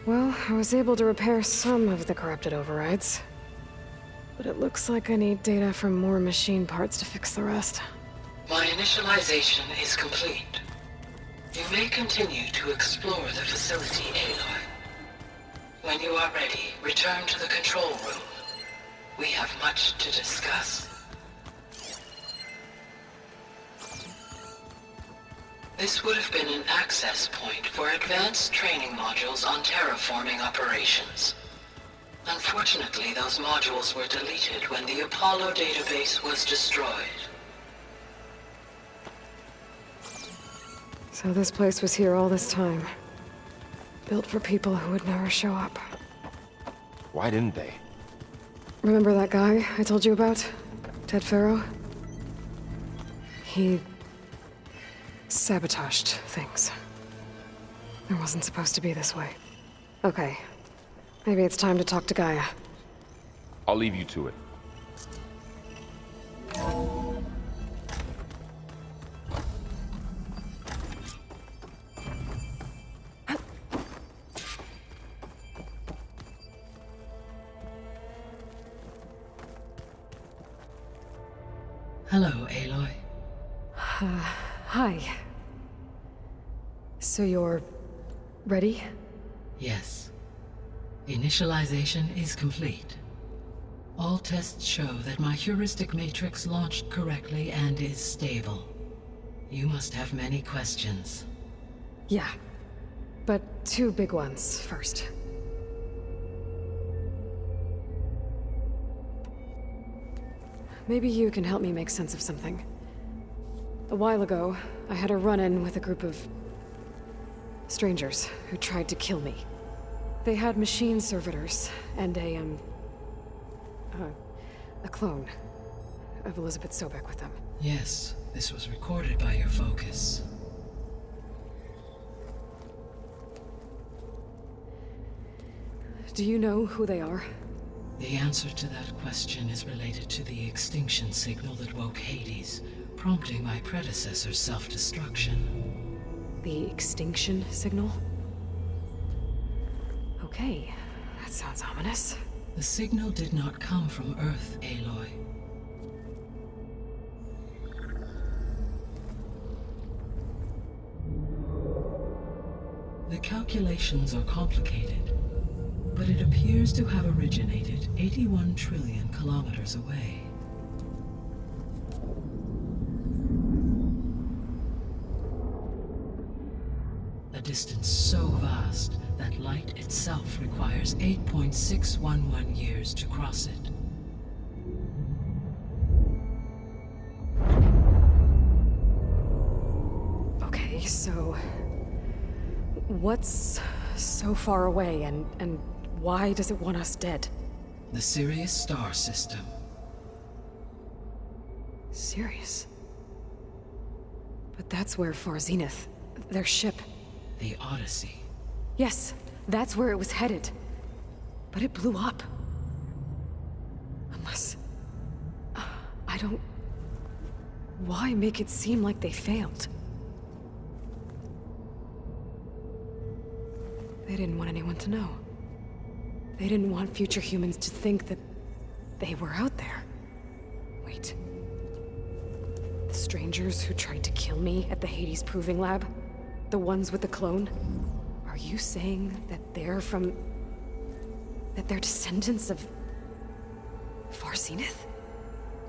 Well, I was able to repair some of the corrupted overrides. But it looks like I need data from more machine parts to fix the rest. My initialization is complete. You may continue to explore the facility, Aloy. When you are ready, return to the control room. We have much to discuss. This would have been an access point for advanced training modules on terraforming operations. Unfortunately, those modules were deleted when the Apollo database was destroyed. So this place was here all this time. Built for people who would never show up. Why didn't they? Remember that guy I told you about? Ted Farrow? He sabotaged things. It wasn't supposed to be this way. Okay. Maybe it's time to talk to Gaia. I'll leave you to it. Hello, Aloy. Hi. So you're ready? Yes. Initialization is complete. All tests show that my heuristic matrix launched correctly and is stable. You must have many questions. Yeah. But two big ones first. Maybe you can help me make sense of something. A while ago, I had a run-in with a group of strangers who tried to kill me. They had machine servitors and a clone of Elizabeth Sobek with them. Yes, this was recorded by your focus. Do you know who they are? The answer to that question is related to the extinction signal that woke Hades, prompting my predecessor's self-destruction. The extinction signal? Okay, that sounds ominous. The signal did not come from Earth, Aloy. The calculations are complicated, but it appears to have originated 81 trillion kilometers away. A distance so vast that light itself requires 8.611 years to cross it. Okay, so what's so far away and why does it want us dead? The Sirius star system. Sirius? But that's where Far Zenith, their ship. The Odyssey. Yes, that's where it was headed. But it blew up. Unless... I don't... Why make it seem like they failed? They didn't want anyone to know. They didn't want future humans to think that they were out there. Wait. The strangers who tried to kill me at the Hades Proving Lab? The ones with the clone? Are you saying that they're from... that they're descendants of... Far Zenith?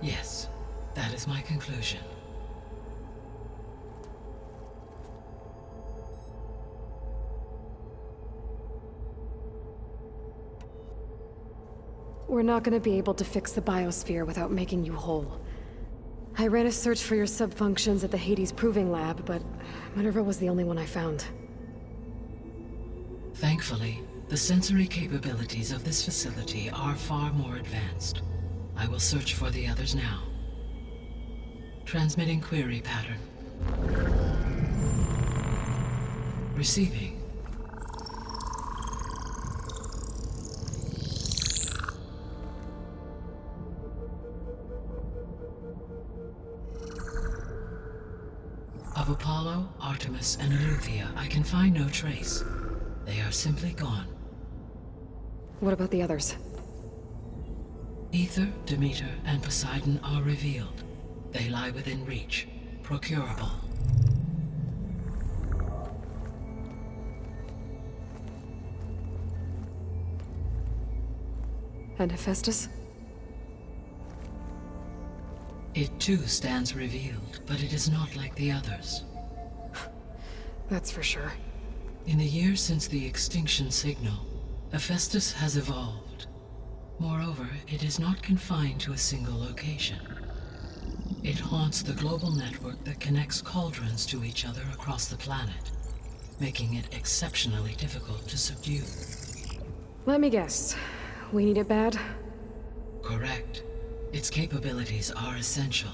Yes, that is my conclusion. We're not gonna be able to fix the biosphere without making you whole. I ran a search for your subfunctions at the Hades Proving Lab, but Minerva was the only one I found. Thankfully, the sensory capabilities of this facility are far more advanced. I will search for the others now. Transmitting query pattern. Receiving. Of Apollo, Artemis, and Eleuthia, I can find no trace. They are simply gone. What about the others? Ether, Demeter, and Poseidon are revealed. They lie within reach, procurable. And Hephaestus? It too stands revealed, but it is not like the others. That's for sure. In the years since the extinction signal, Hephaestus has evolved. Moreover, it is not confined to a single location. It haunts the global network that connects cauldrons to each other across the planet, making it exceptionally difficult to subdue. Let me guess. We need it bad? Correct. Its capabilities are essential.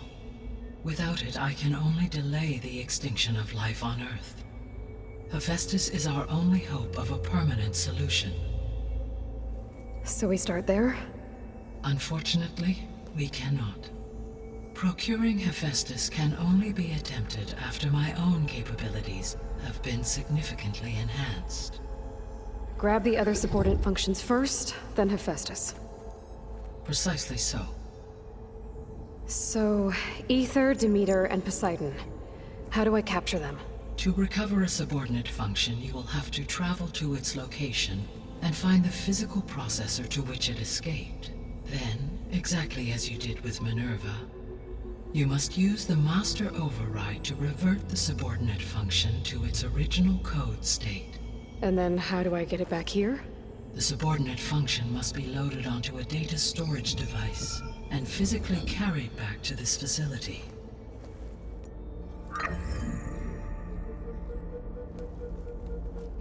Without it, I can only delay the extinction of life on Earth. Hephaestus is our only hope of a permanent solution. So we start there? Unfortunately, we cannot. Procuring Hephaestus can only be attempted after my own capabilities have been significantly enhanced. Grab the other subordinate functions first, then Hephaestus. Precisely so. So, Ether, Demeter, and Poseidon. How do I capture them? To recover a subordinate function, you will have to travel to its location and find the physical processor to which it escaped. Then, exactly as you did with Minerva, you must use the master override to revert the subordinate function to its original code state. And then how do I get it back here? The subordinate function must be loaded onto a data storage device and physically carried back to this facility.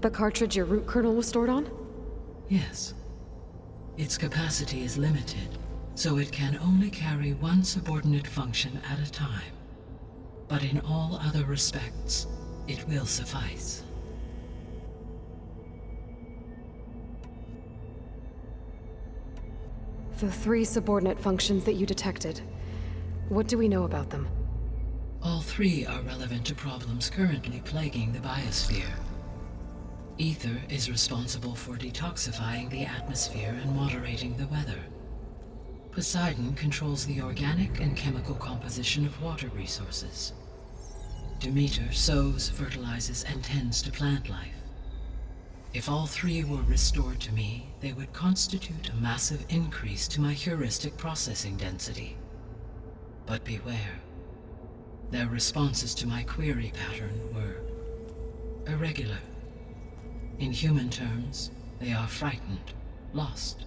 The cartridge your root kernel was stored on? Yes. Its capacity is limited, so it can only carry one subordinate function at a time. But in all other respects, it will suffice. The 3 subordinate functions that you detected. What do we know about them? All 3 are relevant to problems currently plaguing the biosphere. Ether is responsible for detoxifying the atmosphere and moderating the weather. Poseidon controls the organic and chemical composition of water resources. Demeter sows, fertilizes, and tends to plant life. If all 3 were restored to me, they would constitute a massive increase to my heuristic processing density. But beware. Their responses to my query pattern were irregular. In human terms, they are frightened, lost,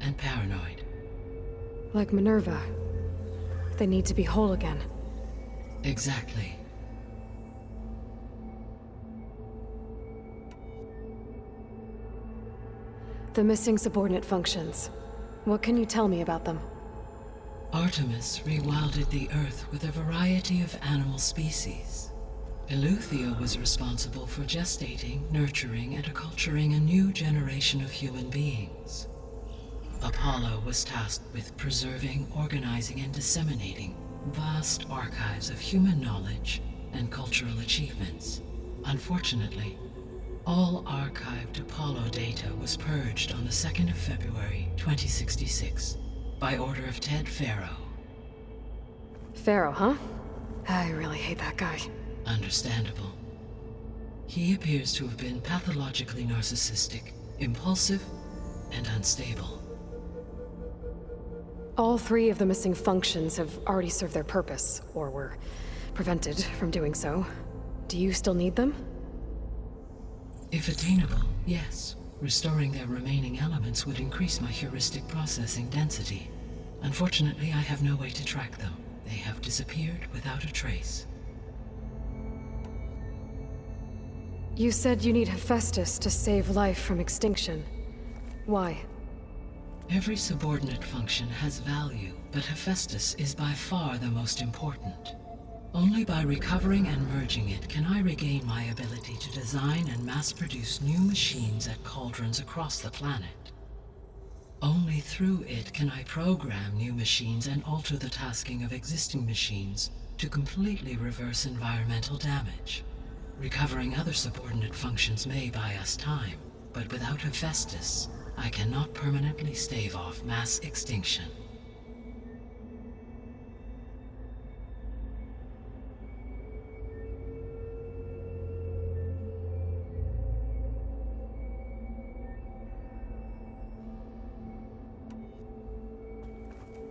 and paranoid. Like Minerva. They need to be whole again. Exactly. The missing subordinate functions. What can you tell me about them? Artemis rewilded the Earth with a variety of animal species. Eleuthia was responsible for gestating, nurturing, and acculturating a new generation of human beings. Apollo was tasked with preserving, organizing, and disseminating vast archives of human knowledge and cultural achievements. Unfortunately, all archived Apollo data was purged on the 2nd of February, 2066, by order of Ted Faro. Pharaoh, huh? I really hate that guy. Understandable. He appears to have been pathologically narcissistic, impulsive, and unstable. All 3 of the missing functions have already served their purpose, or were prevented from doing so. Do you still need them? If attainable, yes. Restoring their remaining elements would increase my heuristic processing density. Unfortunately, I have no way to track them. They have disappeared without a trace. You said you need Hephaestus to save life from extinction. Why? Every subordinate function has value, but Hephaestus is by far the most important. Only by recovering and merging it can I regain my ability to design and mass-produce new machines at cauldrons across the planet. Only through it can I program new machines and alter the tasking of existing machines to completely reverse environmental damage. Recovering other subordinate functions may buy us time, but without Hephaestus, I cannot permanently stave off mass extinction.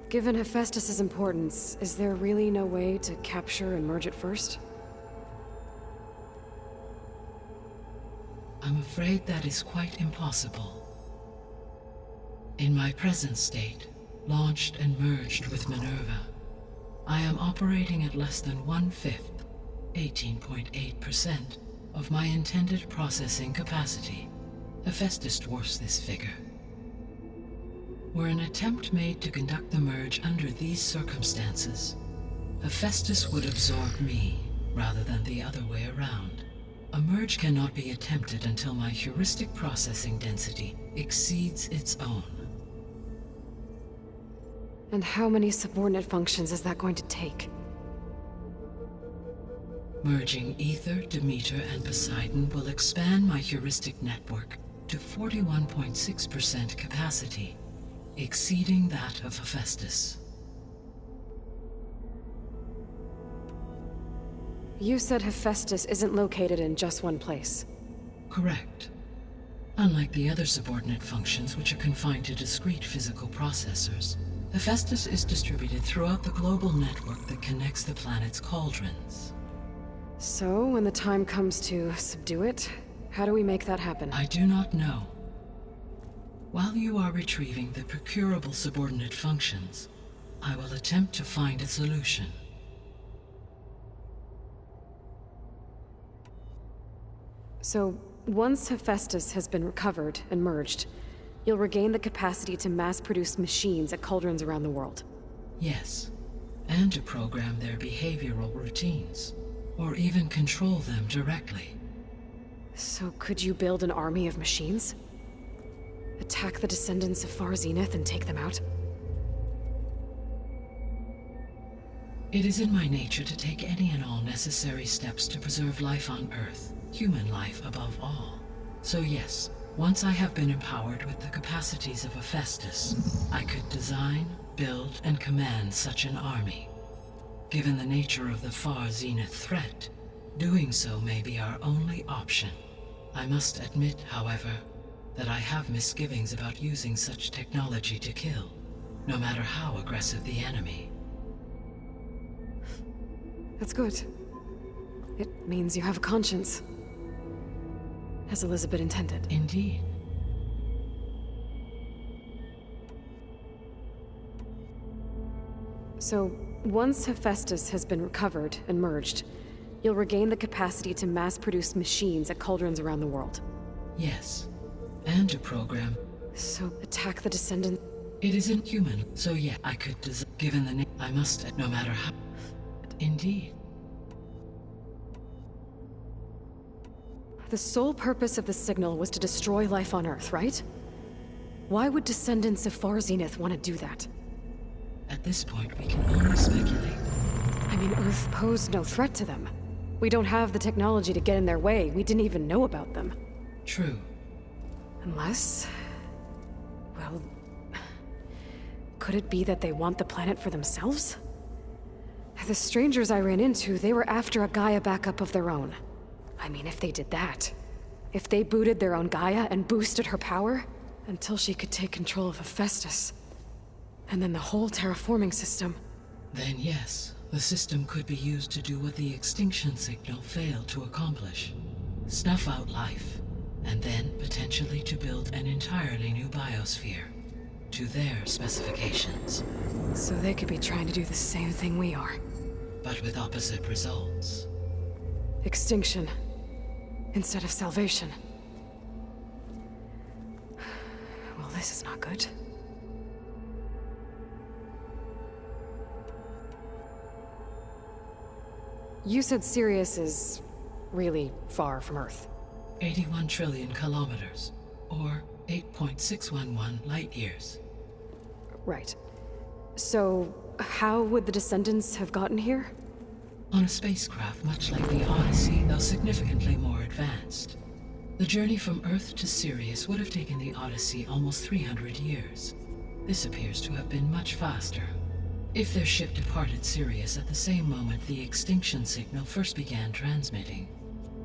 Given Hephaestus' importance, is there really no way to capture and merge it first? I'm afraid that is quite impossible. In my present state, launched and merged with Minerva, I am operating at less than 1/5, 18.8%, of my intended processing capacity. Hephaestus dwarfs this figure. Were an attempt made to conduct the merge under these circumstances, Hephaestus would absorb me, rather than the other way around. A merge cannot be attempted until my heuristic processing density exceeds its own. And how many subordinate functions is that going to take? Merging Ether, Demeter, and Poseidon will expand my heuristic network to 41.6% capacity, exceeding that of Hephaestus. You said Hephaestus isn't located in just one place. Correct. Unlike the other subordinate functions, which are confined to discrete physical processors, Hephaestus is distributed throughout the global network that connects the planet's cauldrons. So, when the time comes to subdue it, how do we make that happen? I do not know. While you are retrieving the procurable subordinate functions, I will attempt to find a solution. So, once Hephaestus has been recovered and merged, you'll regain the capacity to mass-produce machines at cauldrons around the world. Yes, and to program their behavioral routines, or even control them directly. So could you build an army of machines? Attack the descendants of Far Zenith and take them out? It is in my nature to take any and all necessary steps to preserve life on Earth, human life above all. So yes, once I have been empowered with the capacities of Hephaestus, I could design, build, and command such an army. Given the nature of the Far Zenith threat, doing so may be our only option. I must admit, however, that I have misgivings about using such technology to kill, no matter how aggressive the enemy. That's good. It means you have a conscience. As Elizabeth intended. Indeed. So, once Hephaestus has been recovered and merged, you'll regain the capacity to mass-produce machines at cauldrons around the world. Yes, and to program. So, attack the descendant. It isn't human, so yeah, I could given the name, I must, no matter how. Indeed. The sole purpose of the signal was to destroy life on Earth, right? Why would descendants of Far Zenith want to do that? At this point, we can only speculate. I mean, Earth posed no threat to them. We don't have the technology to get in their way. We didn't even know about them. True. Unless... well... could it be that they want the planet for themselves? The strangers I ran into, they were after a Gaia backup of their own. I mean, if they did that, if they booted their own Gaia and boosted her power, until she could take control of Hephaestus, and then the whole terraforming system. Then yes, the system could be used to do what the extinction signal failed to accomplish. Snuff out life, and then potentially to build an entirely new biosphere, to their specifications. So they could be trying to do the same thing we are. But with opposite results. Extinction, instead of salvation. Well, this is not good. You said Sirius is really far from Earth. 81 trillion kilometers, or 8.611 light years. Right. So, how would the descendants have gotten here? On a spacecraft much like the Odyssey, though significantly more advanced. The journey from Earth to Sirius would have taken the Odyssey almost 300 years. This appears to have been much faster. If their ship departed Sirius at the same moment the extinction signal first began transmitting,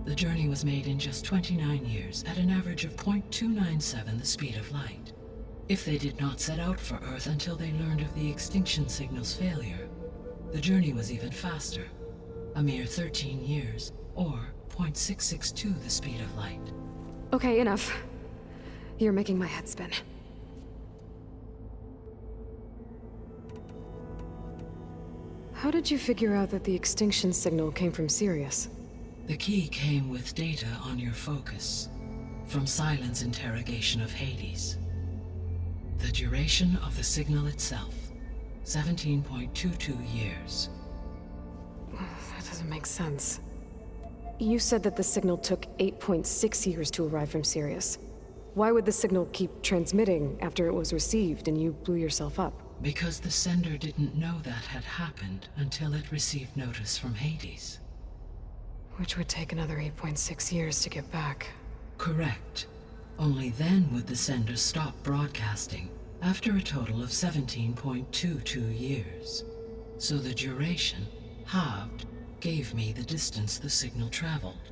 the journey was made in just 29 years at an average of 0.297 the speed of light. If they did not set out for Earth until they learned of the extinction signal's failure, the journey was even faster, a mere 13 years, or 0.662 the speed of light. Okay, enough. You're making my head spin. How did you figure out that the extinction signal came from Sirius? The key came with data on your focus, from Silent's interrogation of Hades. The duration of the signal itself, 17.22 years. That doesn't make sense. You said that the signal took 8.6 years to arrive from Sirius. Why would the signal keep transmitting after it was received and you blew yourself up? Because the sender didn't know that had happened until it received notice from Hades. Which would take another 8.6 years to get back. Correct. Only then would the sender stop broadcasting, after a total of 17.22 years. So the duration, halved, gave me the distance the signal traveled.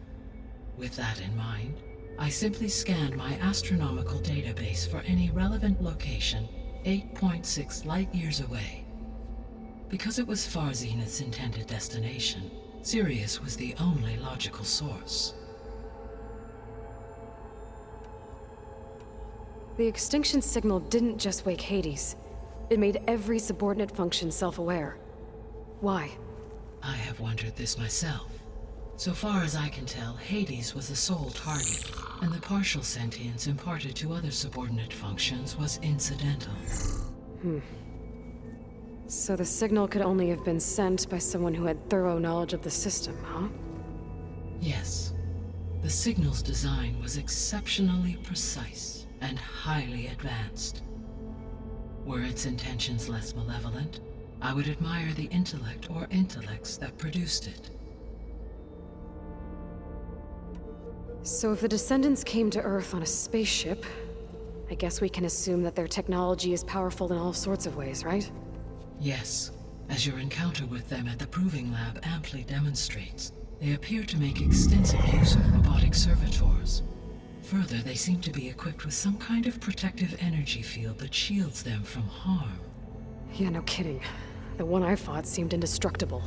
With that in mind, I simply scanned my astronomical database for any relevant location 8.6 light-years away. Because it was far Zenith's intended destination, Sirius was the only logical source. The extinction signal didn't just wake Hades. It made every subordinate function self-aware. Why? I have wondered this myself. So far as I can tell, Hades was the sole target, and the partial sentience imparted to other subordinate functions was incidental. So the signal could only have been sent by someone who had thorough knowledge of the system, huh? Yes. The signal's design was exceptionally precise and highly advanced. Were its intentions less malevolent, I would admire the intellect or intellects that produced it. So if the descendants came to Earth on a spaceship, I guess we can assume that their technology is powerful in all sorts of ways, right? Yes, as your encounter with them at the Proving Lab amply demonstrates, they appear to make extensive use of robotic servitors. Further, they seem to be equipped with some kind of protective energy field that shields them from harm. Yeah, no kidding. The one I fought seemed indestructible.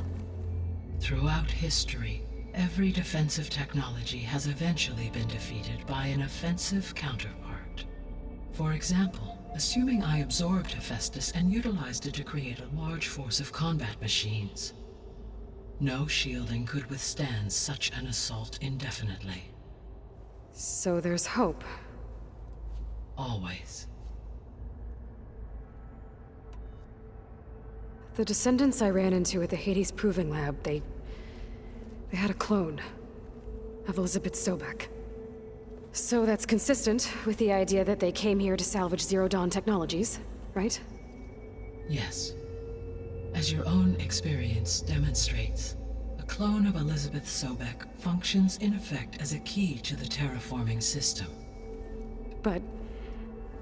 Throughout history, every defensive technology has eventually been defeated by an offensive counterpart. For example, assuming I absorbed Hephaestus and utilized it to create a large force of combat machines. No shielding could withstand such an assault indefinitely. So there's hope. Always. The descendants I ran into at the Hades Proving Lab, they had a clone of Elizabeth Sobek. So that's consistent with the idea that they came here to salvage Zero Dawn technologies, right? Yes. As your own experience demonstrates, a clone of Elizabeth Sobek functions in effect as a key to the terraforming system. But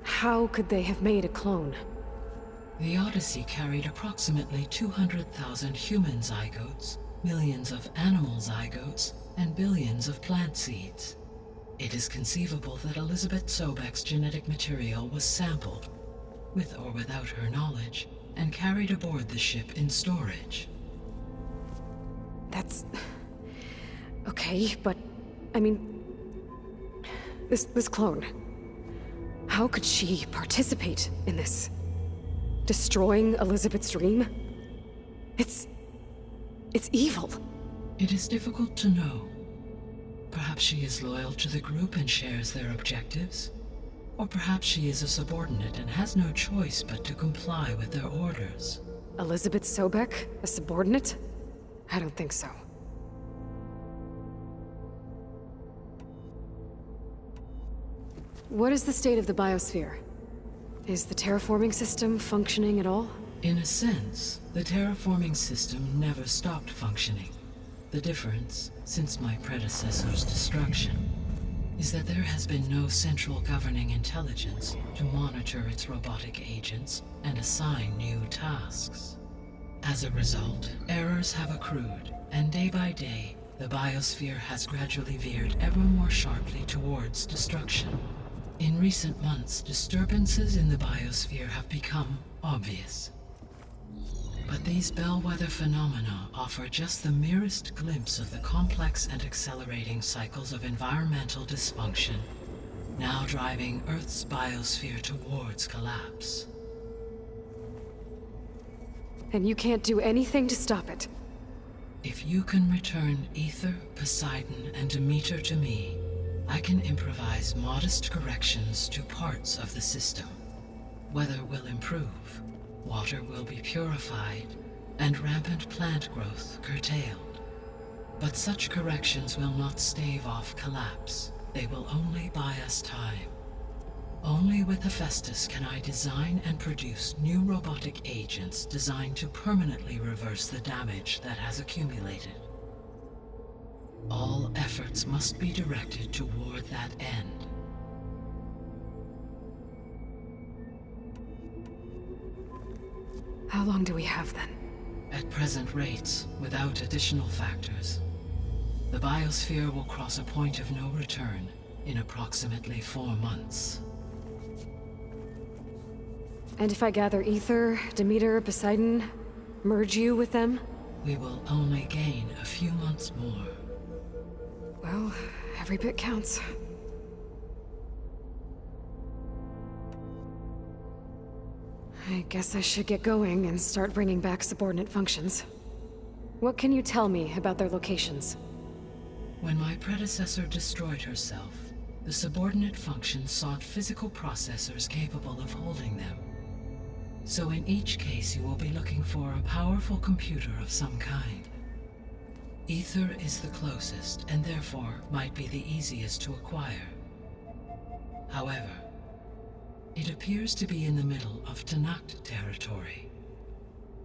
how could they have made a clone? The Odyssey carried approximately 200,000 human zygotes, millions of animal zygotes, and billions of plant seeds. It is conceivable that Elizabeth Sobek's genetic material was sampled, with or without her knowledge, and carried aboard the ship in storage. That's... okay, but... I mean... This clone... How could she participate in this? Destroying Elizabeth's dream? It's evil. It is difficult to know. Perhaps she is loyal to the group and shares their objectives. Or perhaps she is a subordinate and has no choice but to comply with their orders. Elizabeth Sobek? A subordinate? I don't think so. What is the state of the biosphere? Is the terraforming system functioning at all? In a sense, the terraforming system never stopped functioning. The difference, since my predecessor's destruction, is that there has been no central governing intelligence to monitor its robotic agents and assign new tasks. As a result, errors have accrued, and day by day, the biosphere has gradually veered ever more sharply towards destruction. In recent months, disturbances in the biosphere have become obvious. But these bellwether phenomena offer just the merest glimpse of the complex and accelerating cycles of environmental dysfunction, now driving Earth's biosphere towards collapse. And you can't do anything to stop it. If you can return Ether, Poseidon, and Demeter to me, I can improvise modest corrections to parts of the system. Weather will improve, water will be purified, and rampant plant growth curtailed. But such corrections will not stave off collapse. They will only buy us time. Only with Hephaestus can I design and produce new robotic agents designed to permanently reverse the damage that has accumulated. All efforts must be directed toward that end. How long do we have then? At present rates, without additional factors, the biosphere will cross a point of no return in approximately 4 months. And if I gather Ether, Demeter, Poseidon, merge you with them? We will only gain a few months more. Well, every bit counts. I guess I should get going and start bringing back subordinate functions. What can you tell me about their locations? When my predecessor destroyed herself, the subordinate functions sought physical processors capable of holding them. So in each case you will be looking for a powerful computer of some kind. Ether is the closest, and therefore might be the easiest to acquire. However, it appears to be in the middle of Tanakh territory.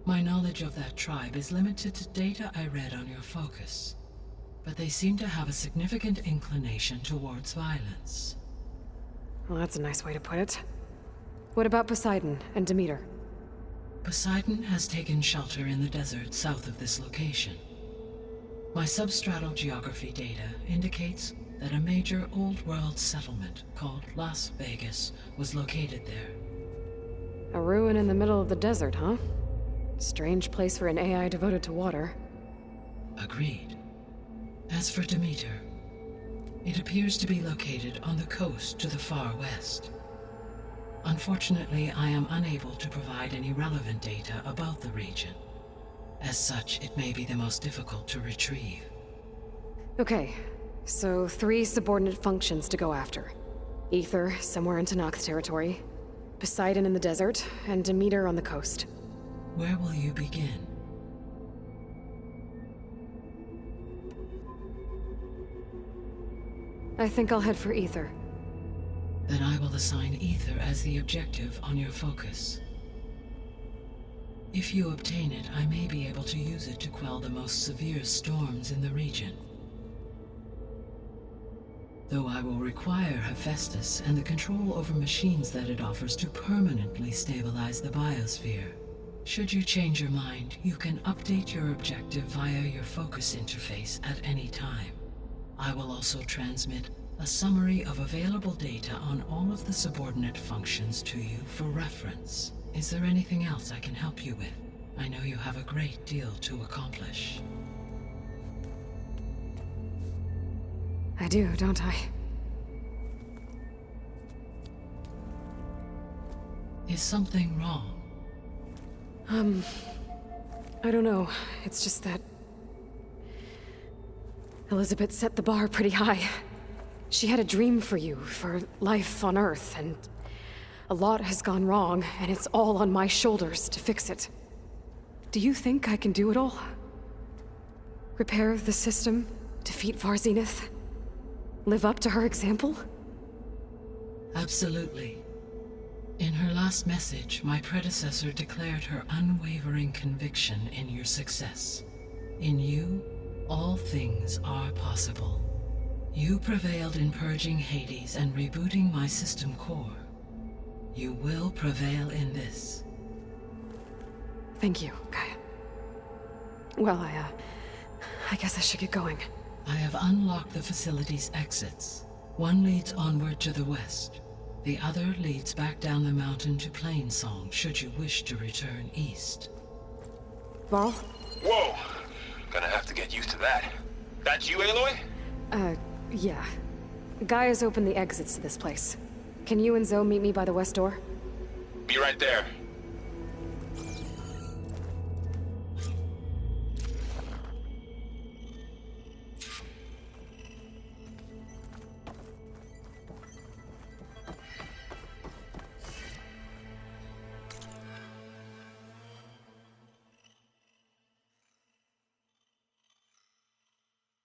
My knowledge of that tribe is limited to data I read on your focus, but they seem to have a significant inclination towards violence. Well, that's a nice way to put it. What about Poseidon and Demeter? Poseidon has taken shelter in the desert south of this location. My substratal geography data indicates that a major old-world settlement called Las Vegas was located there. A ruin in the middle of the desert, huh? Strange place for an AI devoted to water. Agreed. As for Demeter, it appears to be located on the coast to the far west. Unfortunately, I am unable to provide any relevant data about the region. As such, it may be the most difficult to retrieve. Okay, so 3 subordinate functions to go after. Ether, somewhere in Tanakh territory. Poseidon in the desert, and Demeter on the coast. Where will you begin? I think I'll head for Ether. Then I will assign Ether as the objective on your focus. If you obtain it, I may be able to use it to quell the most severe storms in the region. Though I will require Hephaestus and the control over machines that it offers to permanently stabilize the biosphere. Should you change your mind, you can update your objective via your focus interface at any time. I will also transmit a summary of available data on all of the subordinate functions to you for reference. Is there anything else I can help you with? I know you have a great deal to accomplish. I do, don't I? Is something wrong? I don't know. It's just that Elizabeth set the bar pretty high. She had a dream for you, for life on Earth, and a lot has gone wrong, and it's all on my shoulders to fix it. Do you think I can do it all? Repair the system, defeat Varzenith, live up to her example? Absolutely. In her last message, my predecessor declared her unwavering conviction in your success. In you, all things are possible. You prevailed in purging Hades and rebooting my system core. You will prevail in this. Thank you, Gaia. Well, I guess I should get going. I have unlocked the facility's exits. One leads onward to the west. The other leads back down the mountain to Plainsong, should you wish to return east. Varl? Whoa! Gonna have to get used to that. That's you, Aloy? Yeah. Gaia's opened the exits to this place. Can you and Zoe meet me by the west door? Be right there.